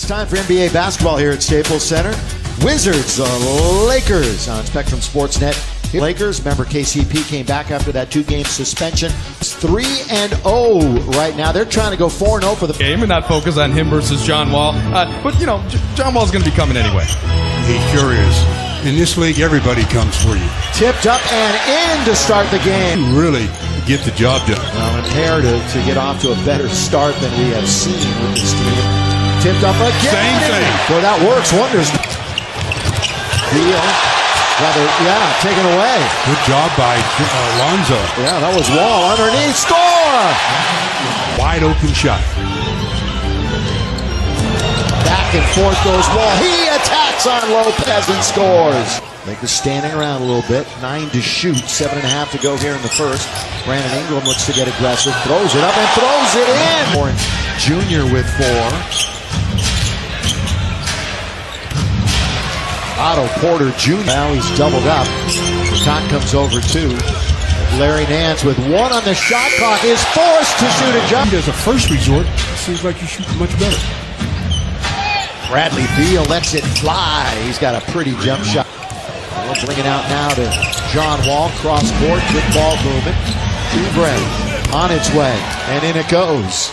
It's time for NBA basketball here at Staples Center. Wizards, Lakers on Spectrum Sportsnet. Lakers, remember KCP came back after that 2-game suspension. It's 3-0 right now. They're trying to go 4-0 for the game and not focus on him versus John Wall. But, you know, John Wall's going to be coming anyway. He sure is. In this league, everybody comes for you. Tipped up and in to start the game. You really get the job done. Well, imperative to get off to a better start than we have seen with this team. Tipped up again. Same thing. Boy, that works wonders. Deal. Rather, yeah, taken away. Good job by Lonzo. Yeah, that was Wall underneath. Score! Wide open shot. Back and forth goes Wall. He attacks on Lopez and scores. Lakers standing around a little bit. 9 to shoot. 7.5 to go here in the first. Brandon Ingram looks to get aggressive. Throws it up and throws it in. Warren Jr. with 4. Otto Porter Jr. Now he's doubled up. Shot comes over 2. Larry Nance with 1 on the shot clock is forced to shoot a jump. As a first resort, it seems like you shoot much better. Bradley Beal lets it fly. He's got a pretty jump shot. We'll bring it out now to John Wall. Cross court, good ball movement. Oubre on its way, and in it goes.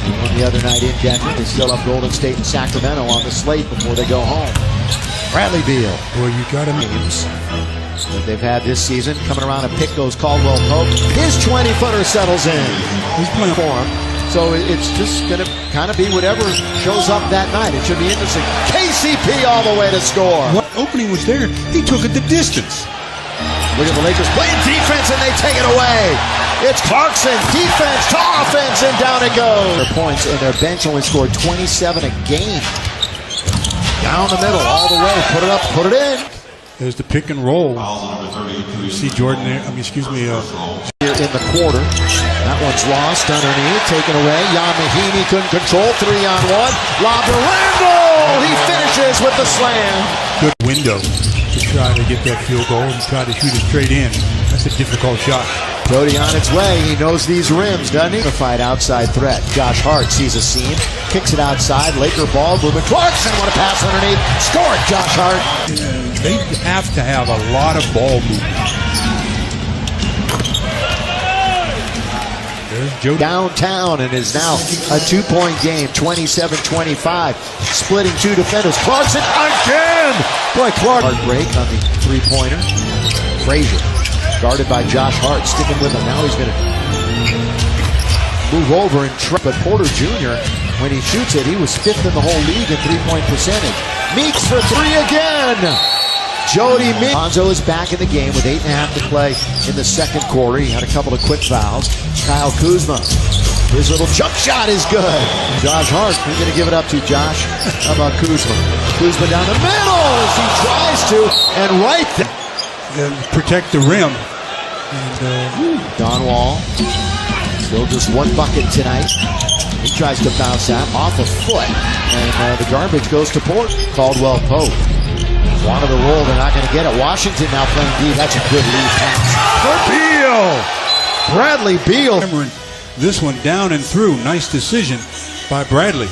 On the other night in Denver, they still have Golden State and Sacramento on the slate before they go home. Bradley Beal. Well, you got him. Games that they've had this season. Coming around a pick goes Caldwell Pope. His 20-footer settles in. He's playing for him. So it's just going to kind of be whatever shows up that night. It should be interesting. KCP all the way to score. What opening was there? He took it the distance. Look at the Lakers playing defense, and they take it away. It's Clarkson, defense to offense, and down it goes. Their points, and their bench only scored 27 a game. Down the middle, all the way. Put it up, put it in. There's the pick and roll. You see Jordan there. Here in the quarter. That one's lost underneath, taken away. Jan Mahinmi couldn't control. 3-on-1. Lob to Randall. He finishes with the slam. Good window to try to get that field goal and try to shoot it straight in. That's a difficult shot. Brody on its way. He knows these rims, doesn't he? Fight outside threat. Josh Hart sees a seam, kicks it outside. Laker ball movement. Clarkson, what a pass underneath. Score it, Josh Hart. They have to have a lot of ball movement. There's Joe downtown, and is now a 2-point game. 27-25. Splitting 2 defenders. Clarkson again. Boy, Clark. Heartbreak on the 3-pointer. Frazier. Guarded by Josh Hart, sticking with him. Now he's going to move over and try. But Porter Jr., when he shoots it, he was 5th in the whole league in 3-point percentage. Meeks for 3 again. Jody Meeks. Lonzo is back in the game with 8.5 to play in the second quarter. He had a couple of quick fouls. Kyle Kuzma. His little jump shot is good. Josh Hart, who's going to give it up to Josh? How about Kuzma? Kuzma down the middle as he tries to, and right there. Protect the rim. And Don Wall, still just 1 bucket tonight. He tries to bounce that off a foot, and the garbage goes to Port. Caldwell Pope. Wanted to roll, they're not going to get it. Washington now playing D. That's a good lead pass for Beal. Bradley Beal. This one down and through. Nice decision by Bradley.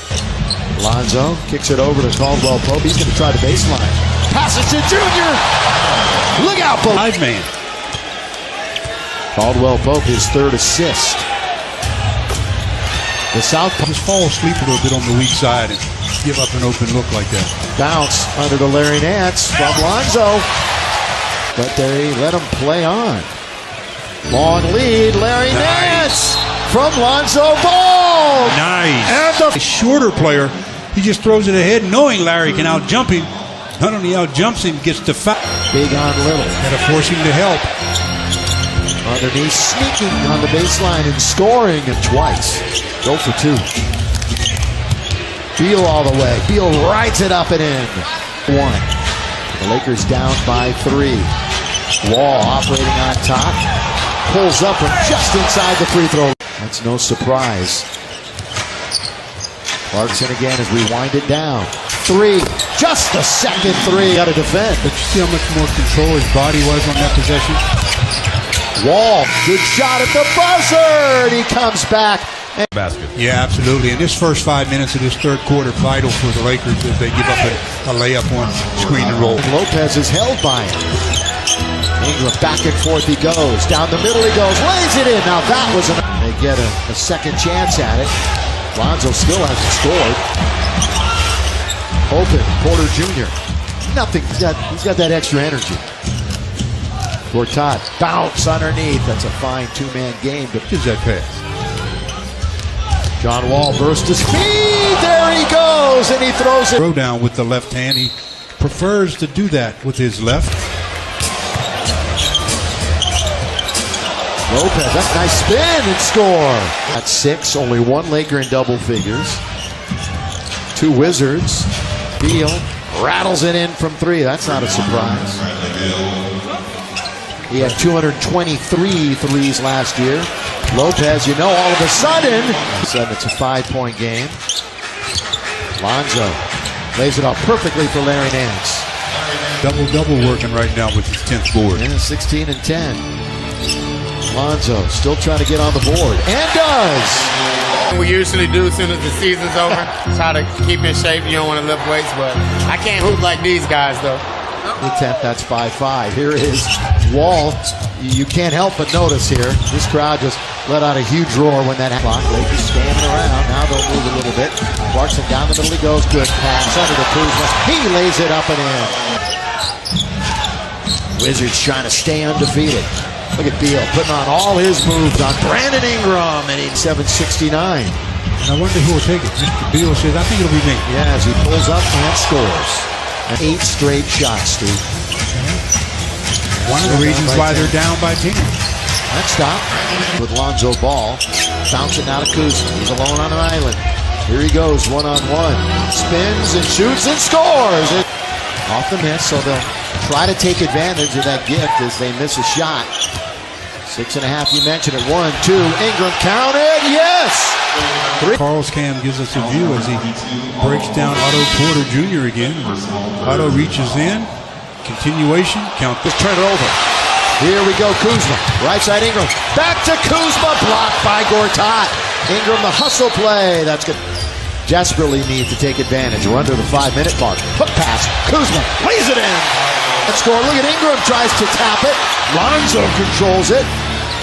Lonzo kicks it over to Caldwell Pope. He's going to try the baseline. Passes to Junior. Look out, Pope. 5-man. Caldwell Pope, his 3rd assist. The Southpaw just fall asleep a little bit on the weak side and give up an open look like that. Bounce under to Larry Nance from Lonzo. But they let him play on. Long lead, Larry Nance from Lonzo Ball. Nice. And the shorter player, he just throws it ahead knowing Larry can out-jump him. Not only out-jumps him, gets to foul. Big on little. Gotta force him to help. Underneath, sneaking on the baseline and scoring him twice. Go for 2. Beal all the way. Beal rides it up and in. 1. The Lakers down by 3. Wall operating on top. Pulls up from just inside the free throw. That's no surprise. Clarkson again as we wind it down. 3. Just the second 3. Got to defend. But you see how much more control his body was on that possession? Wall, good shot at the buzzer. He comes back Basket. Yeah, absolutely. And this first 5 minutes of this third quarter, vital for the Lakers as they give up a layup on screen and roll. Lopez is held by him. Ingram back and forth he goes. Down the middle he goes. Lays it in. Now that was they get a second chance at it. Lonzo still hasn't scored. Open. Porter Jr. Nothing. He's got that extra energy. Gortat. Bounce underneath. That's a fine two-man game. But Gives that pass. John Wall burst to speed. There he goes. And he throws it. Throw down with the left hand. He prefers to do that with his left. Lopez, that's a nice spin and score. At 6, only one Laker in double figures. 2 Wizards. Beal rattles it in from 3. That's not a surprise. He had 223 threes last year. Lopez, you know, all of a sudden, it's a 5-point game. Lonzo lays it off perfectly for Larry Nance. Double-double working right now with his 10th board. Yeah, 16 and 10. Lonzo still trying to get on the board, and does. We usually do as soon as the season's over. Try to keep in shape. You don't want to lift weights, but I can't hoop like these guys, though. The 10th, that's 5-5. Here is Wall. You can't help but notice here. This crowd just let out a huge roar when that clock. Lakers standing around. Now they'll move a little bit. Clarkson down the middle he goes. Good pass under the Kuzma. He lays it up and in. Wizards trying to stay undefeated. Look at Beal putting on all his moves on Brandon Ingram at 769. And I wonder who will take it. Mr. Beal says, I think it'll be me. Yeah, as he pulls up and scores. And 8 straight shots, Steve. One of the reasons why they're down by 10. Next stop with Lonzo Ball. Bouncing out of Kuzma. He's alone on an island. Here he goes, one-on-one. Spins and shoots and scores. Off the miss, so they'll try to take advantage of that gift as they miss a shot. 6.5, you mentioned it. 1, 2, Ingram counted, yes! 3. Carl's cam gives us a view as he breaks down Otto Porter Jr. again. Otto reaches in. Continuation. Count. Just turn it over. Here we go, Kuzma. Right side Ingram. Back to Kuzma. Blocked by Gortat. Ingram, the hustle play. That's good. Desperately need to take advantage. We're under the 5-minute mark. Hook pass. Kuzma lays it in. Let's score. Look at Ingram. Tries to tap it. Lonzo controls it.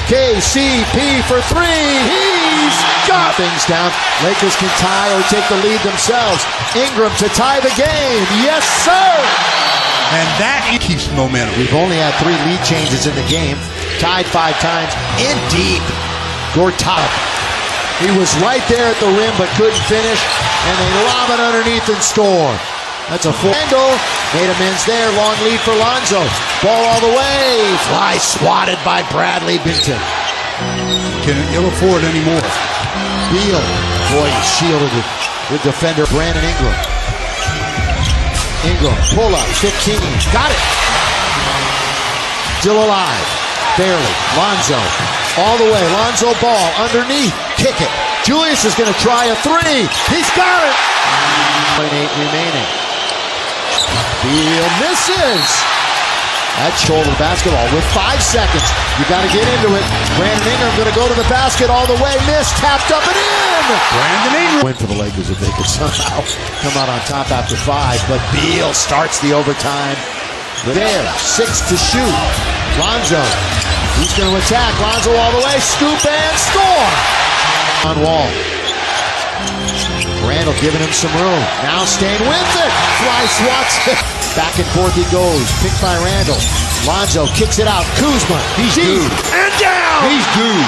KCP for 3. He's got things down. Lakers can tie or take the lead themselves. Ingram to tie the game. Yes, sir. And that keeps momentum. We've only had 3 lead changes in the game. Tied 5 times. In deep. Gortat. He was right there at the rim but couldn't finish. And they lob it underneath and score. That's a full handle. Made amends there. Long lead for Lonzo. Ball all the way. Fly swatted by Bradley Binton. Can ill afford anymore. Beal. Boy, he's shielded with defender Brandon Ingram. Ingram, pull up, 15. Got it. Still alive. Barely. Lonzo. All the way. Lonzo Ball underneath. Kick it. Julius is going to try a 3. He's got it. 0.8 remaining. Beal misses. That shoulder basketball with 5 seconds. You got to get into it. Brandon Ingram going to go to the basket all the way. Miss. Tapped up and in. Brandon Ingram. Win for the Lakers if they could somehow come out on top after 5. But Beal starts the overtime. There. 6 to shoot. Lonzo. He's going to attack. Lonzo all the way. Scoop and score. On Wall. Randall giving him some room. Now staying with it. Fly swats it. Back and forth he goes. Picked by Randall. Lonzo kicks it out. Kuzma. He's deep. And down. He's due.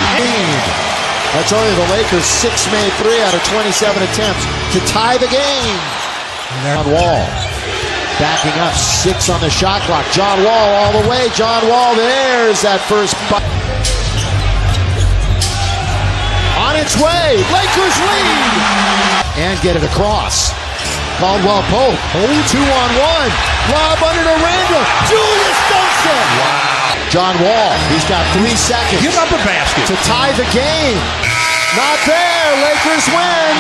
That's only the Lakers' 6 made 3 out of 27 attempts to tie the game. On Wall. Backing up. 6 on the shot clock. John Wall all the way. John Wall. There's that first. On its way. Lakers lead. And get it across. Caldwell Pope. 2-on-1. Lob under to Randall. Julius dunks it. Wow. John Wall. He's got 3 seconds. Give up a basket. To tie the game. Not there. Lakers win.